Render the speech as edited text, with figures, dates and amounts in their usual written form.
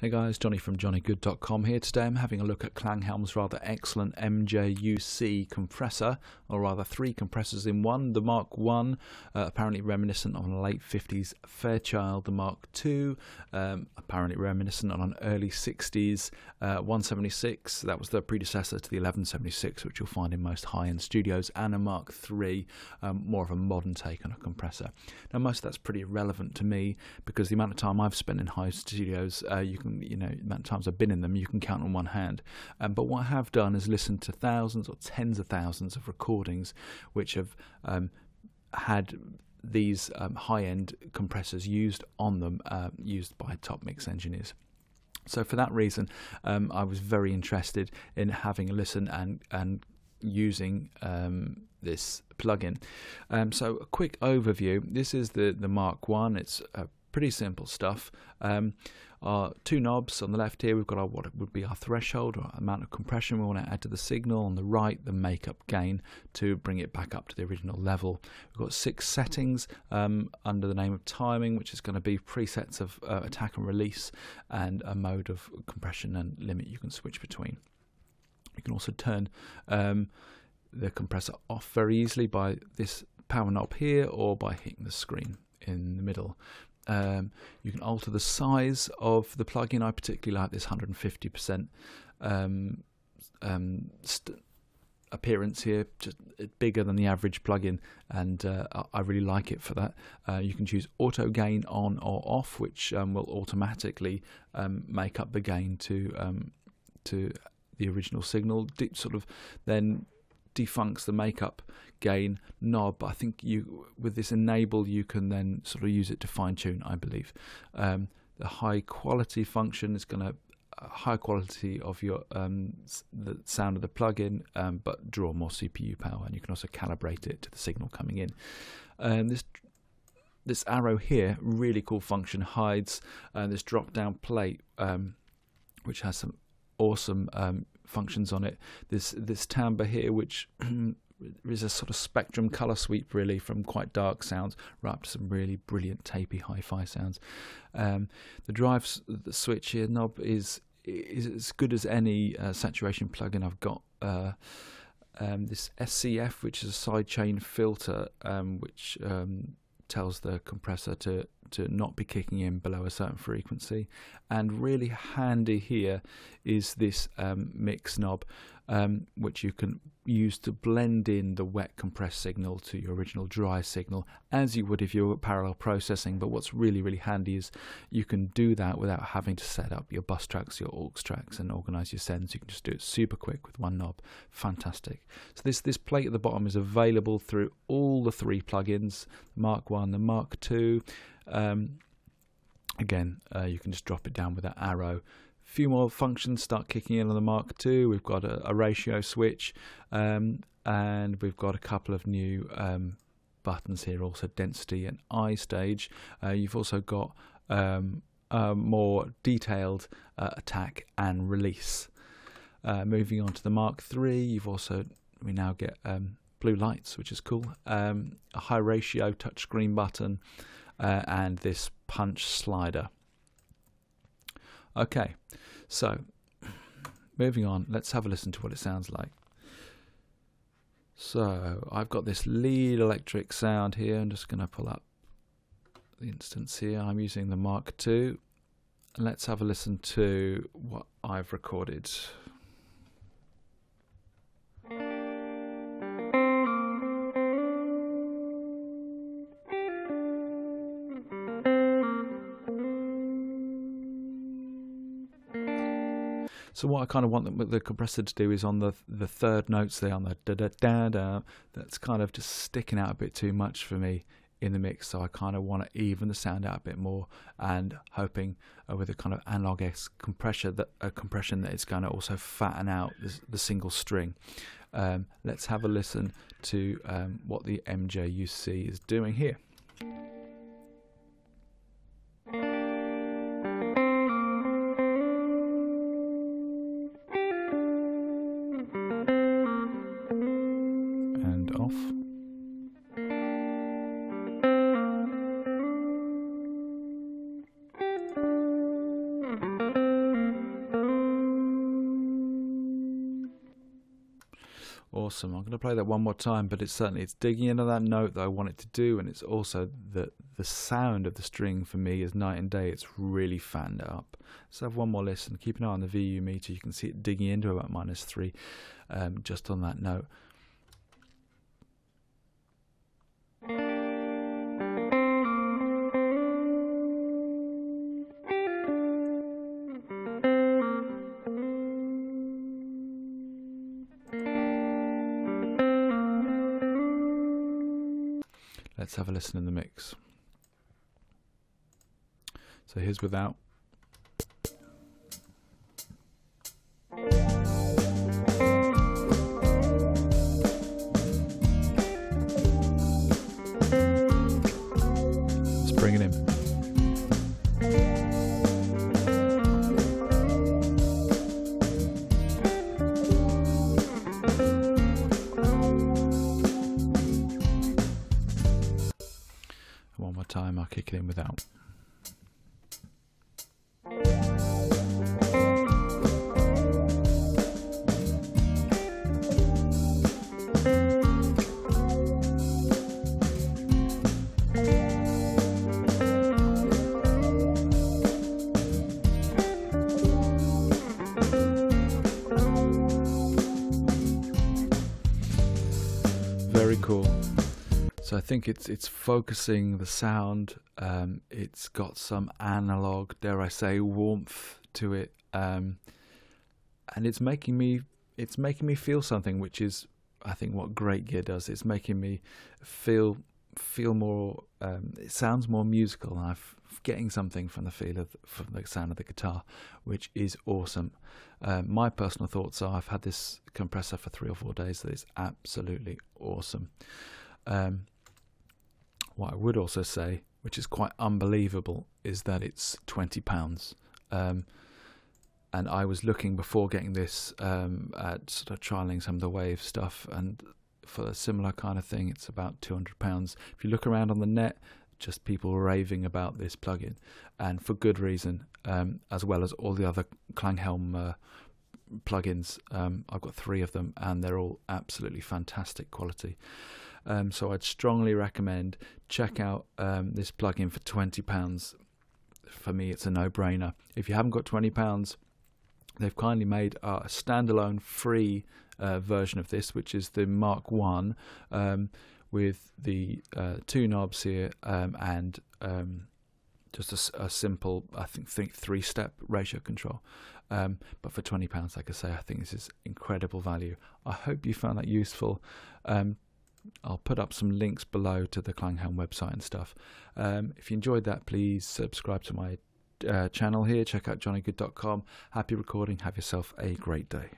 Hey guys, Johnny from johnnygood.com here. Today I'm having a look at Klanghelm's rather excellent MJUC compressor, or rather three compressors in one. The Mark I, apparently reminiscent on a late 50s Fairchild. The Mark II, apparently reminiscent on an early 60s 176. That was the predecessor to the 1176, which you'll find in most high-end studios, and a Mark III, more of a modern take on a compressor. Now most of that's pretty irrelevant to me because the amount of time I've spent in high studios, the amount of times I've been in them, you can count on one hand. But what I have done is listened to thousands or tens of thousands of recordings which have had these high-end compressors used on them, used by top mix engineers. So for that reason, I was very interested in having a listen and using this plugin. So a quick overview. This is the Mark I. It's pretty simple stuff. Our two knobs on the left here, we've got our what would be our threshold, or amount of compression we want to add to the signal. On the right, the makeup gain to bring it back up to the original level. We've got 6 settings under the name of timing, which is going to be presets of attack and release, and a mode of compression and limit you can switch between. You can also turn the compressor off very easily by this power knob here, or by hitting the screen in the middle. You can alter the size of the plugin. I particularly like this 150% appearance here, just bigger than the average plugin, and I really like it for that. You can choose auto gain on or off, which will automatically make up the gain to the original signal. Sort of then defunks the makeup gain knob. I think with this enable you can then sort of use it to fine tune, I believe. The high quality function is going to high quality of your the sound of the plugin, but draw more CPU power, and you can also calibrate it to the signal coming in. This arrow here, really cool function, hides this drop down plate, which has some awesome functions on it. This timbre here, which is a sort of spectrum color sweep, really, from quite dark sounds right up to some really brilliant tapey hi-fi sounds. The the switch here knob is as good as any saturation plugin I've got. This SCF, which is a sidechain filter, which tells the compressor to not be kicking in below a certain frequency. And really handy here is this mix knob, which you can use to blend in the wet compressed signal to your original dry signal, as you would if you were parallel processing. But what's really handy is you can do that without having to set up your bus tracks, your aux tracks, and organize your sends. You can just do it super quick with one knob. Fantastic. So this plate at the bottom is available through all the 3 plugins, the Mark I, the Mark II. Again, you can just drop it down with that arrow. Few more functions start kicking in on the Mark II. We've got a ratio switch, and we've got a couple of new buttons here, also density and I stage. You've also got a more detailed attack and release. Moving on to the Mark III, we now get blue lights, which is cool. A high ratio touchscreen button, and this punch slider. Okay, so moving on, let's have a listen to what it sounds like. So I've got this lead electric sound here. I'm just going to pull up the instance here. I'm using the Mark II. Let's have a listen to what I've recorded. So what I kind of want the compressor to do is on the third notes there, on the da-da-da-da, that's kind of just sticking out a bit too much for me in the mix. So I kind of want to even the sound out a bit more, and hoping with a kind of analog-esque compression that it's going to also fatten out the single string. Let's have a listen to what the MJUC is doing here. And off. Awesome. I'm going to play that one more time, but it's digging into that note that I want it to do, and it's also the sound of the string for me is night and day. It's really fanned up. Let's have one more listen. Keep an eye on the VU meter. You can see it digging into about -3 just on that note. Let's have a listen in the mix. So here's without. Let's bring it in. One more time, I'll kick it in without. Very cool. So I think it's focusing the sound. It's got some analog, dare I say, warmth to it, and it's making me feel something, which is, I think, what great gear does. It's making me feel more. It sounds more musical, and I'm getting something from the sound of the guitar, which is awesome. My personal thoughts are, I've had this compressor for 3 or 4 days. That is absolutely awesome. What I would also say, which is quite unbelievable, is that it's £20. And I was looking before getting this at sort of trialing some of the Wave stuff, and for a similar kind of thing, it's about £200. If you look around on the net, just people raving about this plugin, and for good reason, as well as all the other Klanghelm plugins. I've got 3 of them, and they're all absolutely fantastic quality. So I'd strongly recommend check out this plugin for £20. For me, it's a no-brainer. If you haven't got £20, they've kindly made a standalone free version of this, which is the Mark 1, with the 2 knobs here, and just a simple, I think 3-step ratio control. But for £20, like I say, I think this is incredible value. I hope you found that useful. I'll put up some links below to the Klanghelm website and stuff. If you enjoyed that, please subscribe to my channel here. Check out johnnygood.com. Happy recording. Have yourself a great day.